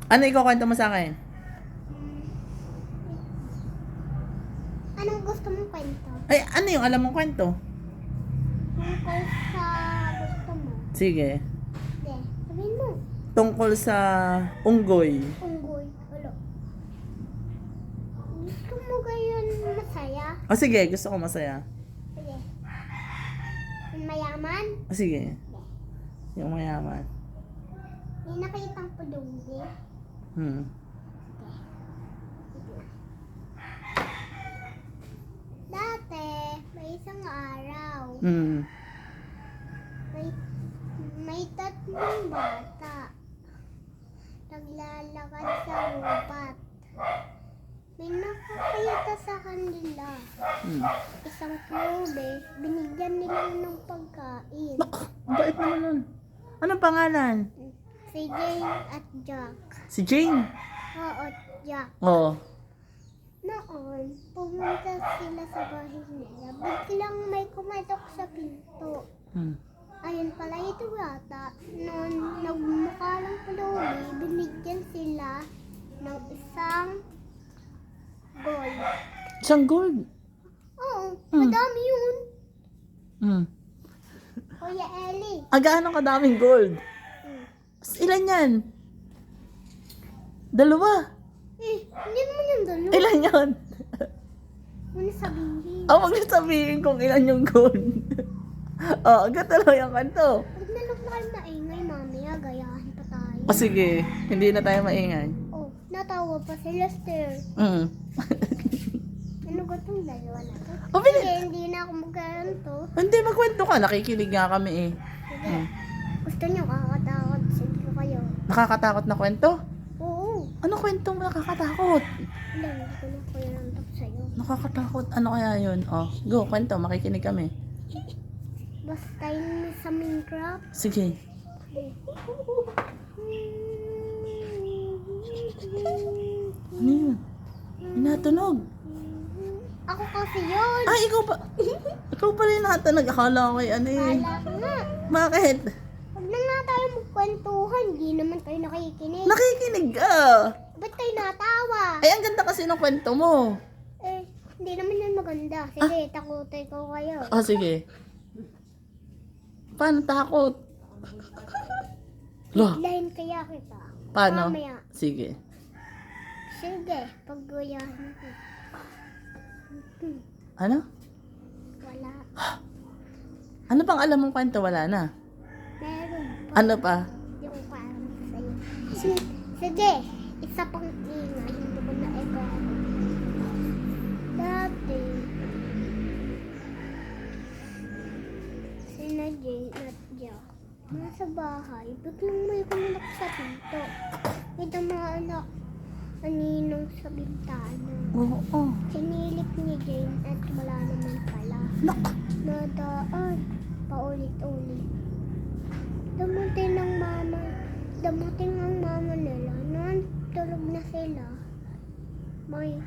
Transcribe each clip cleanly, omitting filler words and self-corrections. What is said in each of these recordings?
Ano ikukwento mo sa akin? Anong gusto mong kwento? Ay, ano yung alam mong kwento? Tungkol sa gusto mo. Sige. Hindi, sabihin mo. Tungkol sa unggoy. Unggoy. Ulo. Gusto mo gayon masaya? O sige, gusto ko masaya. Sige. Yung mayaman? O sige. Yung mayaman. May nakitang pudunggi. Dati, may isang araw. May tatlong bata. Naglalakad sa gubat. May nakakita sa kanila. Isang pulubi, binigyan nila ng pagkain. Naku, ang bait naman nun. Anong pangalan? Si Jane at Jack. Si Jane. Oo, Jack. Oo. Noon, pumunta sila sa bahay nila. Biglang may kumatok sa pinto. Ayun pala ito yata. Noon nagmukha ng pulubi, binigyan sila ng isang gold. Isang gold. Oo, madami yun. Kuya Ellie. Gaano kadaming gold? Ilan yan? Dalawa. Hindi naman yung dalawa. Ilan yan? Muna sabihin. Huwag niyo sabihin kung ilan yung gold. Agad talaga yung kanto. Pag nalog na kayo maingay, mamaya gayahin pa tayo. Sige, hindi na tayo maingay. Oh, natawa pa si Lester. Ano ba itong dalawa na to? Bilis. Sige, hindi na ako magkaranto. Hindi, magkwento ka. Nakikinig nga kami eh. Sige. Gusto niyo kakatakot? Sige kayo. Nakakatakot na kwento? Oo. Ano kwentong nakakatakot? Hindi ko na kuyarantok sa'yo. Nakakatakot. Ano kaya yun? Go, kwento. Makikinig kami. Basta yun sa Minecraft. Sige. Ano yun? Inatunog. Ako kasi yun. Ay, ikaw pa. Ikaw pala yung natanog. Akala ko kay ano eh. Kala ko nga. Bakit? Huwag na nga tayo magkwentuhan. Di naman tayo nakikinig. Nakikinig ka. Ba't tayo natawa? Ay, ang ganda kasi ng kwento mo. Hindi naman yan maganda. Sige, takutin ko kayo. Sige. Paano takot? Lo, Biglayin kaya kita. paano? Mamaya. Sige. Sige, pagguyahan ko. Ano? Wala. Ano pang alam mong kwento? Wala na. Meron. Ano pa? Hindi ko pa alam sa'yo. Sige, isa pang ingay. Hindi ko na ikaw. Dati, sina Jane at Jack nasa bahay. Biglang may kumalak sa pinto. May mga aninong sa bintana. Oo. Sinilip ni Jane at wala naman pala. Nadaan. Paulit-ulit. Damutin ang mama nila. Noon tulog na sila. May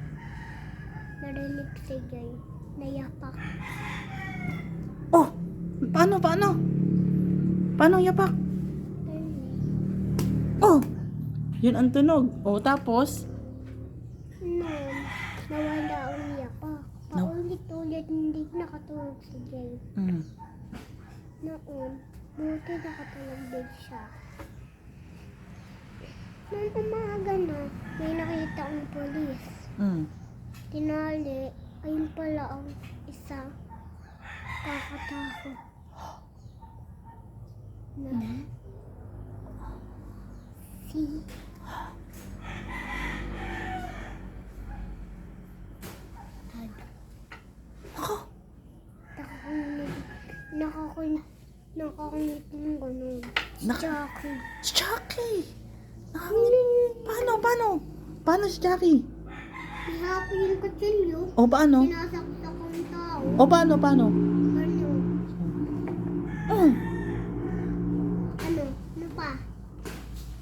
narinig si Jane. Nayapak. Paano? Paano yapak? Ayun. Yun ang tunog. Tapos? Noon, nawala ang yapak. Paulit-ulit hindi nakatulog si Jane. Noon, buti nakatulog din siya. Nung umaga na, may nakita ang polis. Tinali, ayun pala ang isa. Kakatakot. Si Nakakulit ng gano'n. Jackie. Si Jackie! Paano si Jackie? Ihapon yung kutsilyo. Paano? Sinasaksak ang tao. Paano? Ano?